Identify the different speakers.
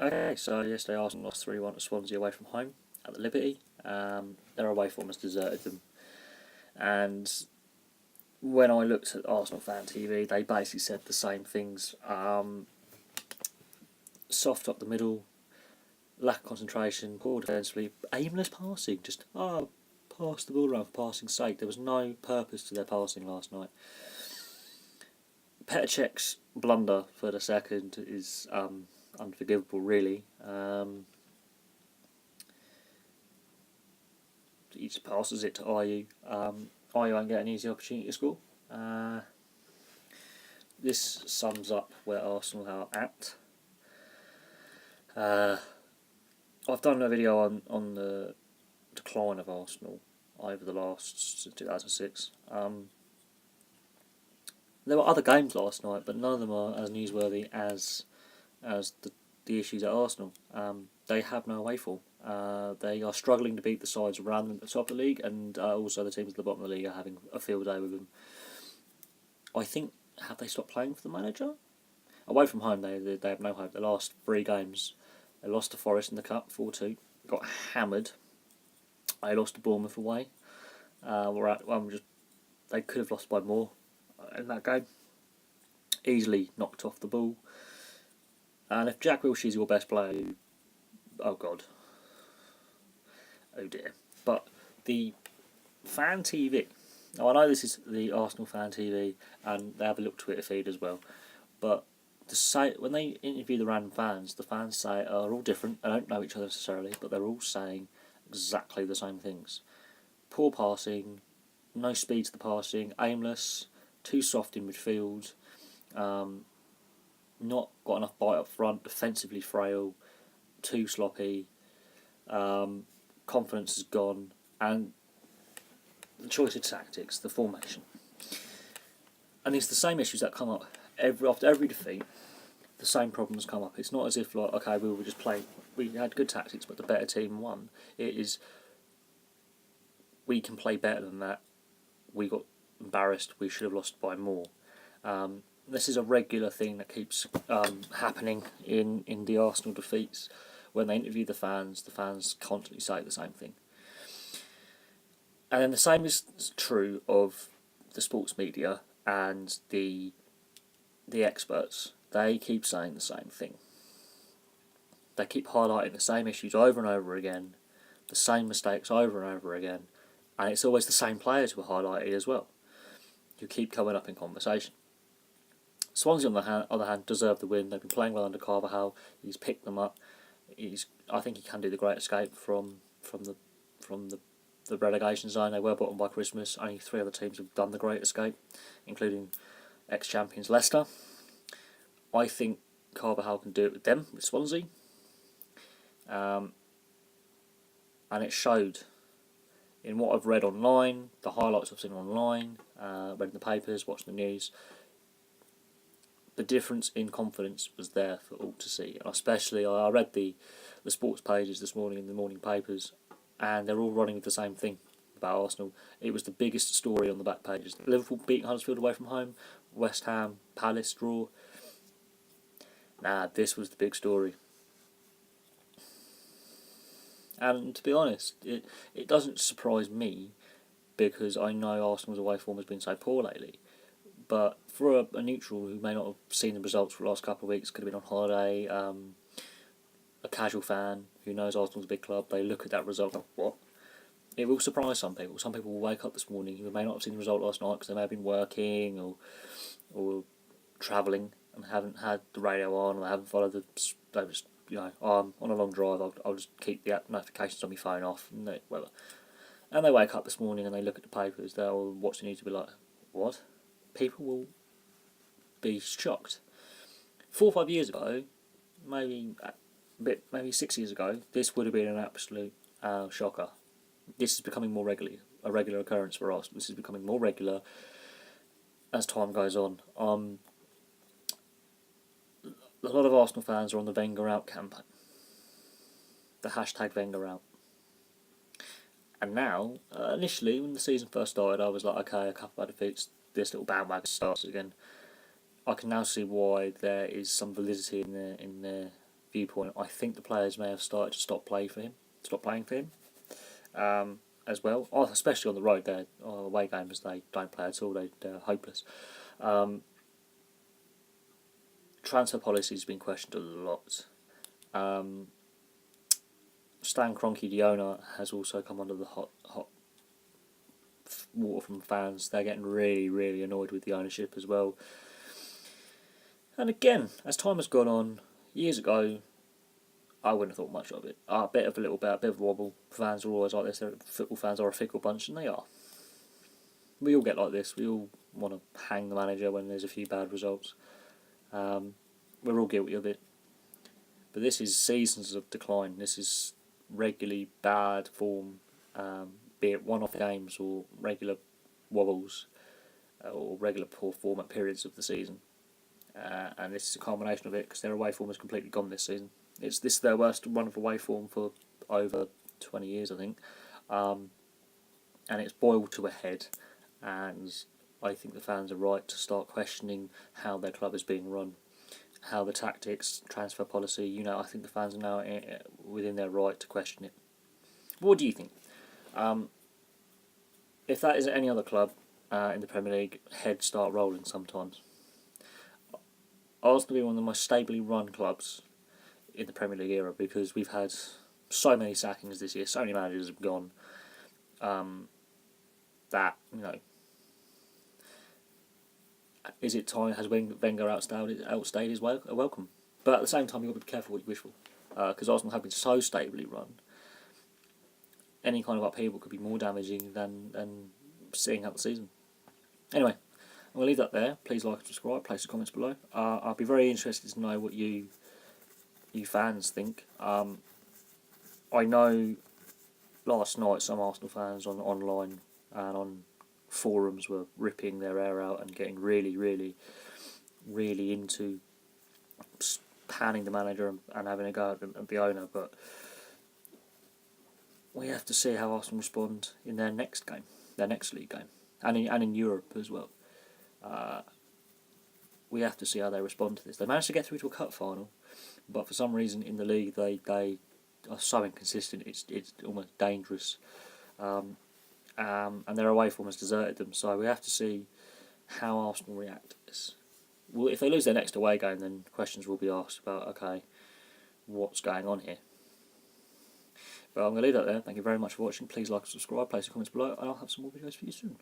Speaker 1: Okay, so yesterday Arsenal lost 3-1 to Swansea away from home at the Liberty. Their away form has deserted them. And when I looked at Arsenal fan TV, they basically said the same things. Soft up the middle, lack of concentration, poor defensively, aimless passing, just pass the ball around for passing's sake. There was no purpose to their passing last night. Petr Cech's blunder for the second is unforgivable, really. He just passes it to Ayew. Ayew won't get an easy opportunity to score. This sums up where Arsenal are at. I've done a video on the decline of Arsenal over the last since 2006. There were other games last night, but none of them are as newsworthy as the issues at Arsenal. They have no away form. They are struggling to beat the sides around them at the top of the league, and also the teams at the bottom of the league are having a field day with them. I think, have they stopped playing for the manager? Away from home, they have no hope. The last 3 games, they lost to Forest in the Cup 4-2, got hammered. They lost to Bournemouth away. They could have lost by more in that game. Easily knocked off the ball. And if Jack Wilshere's your best player, oh God. Oh dear. But the fan TV, now I know this is the Arsenal fan TV and they have a little Twitter feed as well, but when they interview the random fans, the fans are all different. They don't know each other necessarily, but they're all saying exactly the same things. Poor passing, no speed to the passing, aimless, too soft in midfield, not got enough bite up front, defensively frail, too sloppy, confidence is gone, and the choice of tactics, the formation. And it's the same issues that come up after every defeat. The same problems come up. It's not as if we had good tactics, but the better team won. It is, we can play better than that. We got embarrassed. We should have lost by more. This is a regular thing that keeps happening in the Arsenal defeats. When they interview the fans constantly say the same thing. And then the same is true of the sports media and the experts. They keep saying the same thing. They keep highlighting the same issues over and over again, the same mistakes over and over again, and it's always the same players who are highlighted as well, who keep coming up in conversation. Swansea, on the other hand, deserve the win. They've been playing well under Carvajal. He's picked them up. I think he can do the great escape from the relegation zone. They were bottom by Christmas. Only 3 other teams have done the great escape, including ex-champions Leicester. I think Carvajal can do it with them, with Swansea. And it showed in what I've read online, the highlights I've seen online, read in the papers, watched the news. The difference in confidence was there for all to see. And especially, I read the sports pages this morning in the morning papers, and they're all running with the same thing about Arsenal. It was the biggest story on the back pages. Liverpool beating Huddersfield away from home, West Ham, Palace draw. This was the big story. And to be honest, it doesn't surprise me because I know Arsenal's away form has been so poor lately. But for a neutral who may not have seen the results for the last couple of weeks, could have been on holiday, a casual fan who knows Arsenal's a big club, they look at that result and what? It will surprise some people. Some people will wake up this morning who may not have seen the result last night because they may have been working or travelling and haven't had the radio on, or they haven't followed they just, I'm on a long drive, I'll just keep the notifications on my phone off, and they wake up this morning and they look at the papers, they'll watch the news and be like, what? People will be shocked. 4 or 5 years ago, maybe 6 years ago, this would have been an absolute shocker. This is becoming more a regular occurrence for us. This is becoming more regular as time goes on. A lot of Arsenal fans are on the Wenger out campaign. The hashtag Wenger out. And now, initially, when the season first started, I was like, okay, a couple of defeats, this little bandwagon starts again. I can now see why there is some validity in their viewpoint, I think the players may have started to stop playing for him. As well, especially on the road. Their away games they don't play at all. They're hopeless. Transfer policy has been questioned a lot. Stan Kroenke, the owner, has also come under the hot water from fans. They're getting really, really annoyed with the ownership as well. And again, as time has gone on, years ago, I wouldn't have thought much of it. A bit of a wobble. Fans are always like this. Football fans are a fickle bunch, and they are. We all get like this. We all want to hang the manager when there's a few bad results. We're all guilty of it. But this is seasons of decline. This is regularly bad form, be it one-off games or regular wobbles or regular poor form at periods of the season. And this is a combination of it because their away form is completely gone this season. This is their worst run of away form for over 20 years, I think. And it's boiled to a head. And I think the fans are right to start questioning how their club is being run, how the tactics, transfer policy, I think the fans are now within their right to question it. What do you think? If that is at any other club in the Premier League, heads start rolling sometimes. Arsenal be one of the most stably run clubs in the Premier League era because we've had so many sackings this year, so many managers have gone, that, is it time, has Wenger outstayed his welcome? But at the same time, you've got to be careful what you wish for, because Arsenal have been so stably run. Any kind of upheaval could be more damaging than seeing out the season. Anyway, I'm going to leave that there. Please like and subscribe. Place the comments below. I'll be very interested to know what you fans think. I know last night some Arsenal fans online and on forums were ripping their hair out and getting really, really, really into panning the manager and having a go at the owner. But we have to see how Arsenal respond in their next game, their next league game, and in Europe as well. We have to see how they respond to this. They managed to get through to a cup final, but for some reason in the league they are so inconsistent. It's almost dangerous, and their away form has deserted them. So we have to see how Arsenal react to this. Well, if they lose their next away game, then questions will be asked about, okay, what's going on here. But I'm going to leave that there. Thank you very much for watching. Please like and subscribe, place your comments below, and I'll have some more videos for you soon.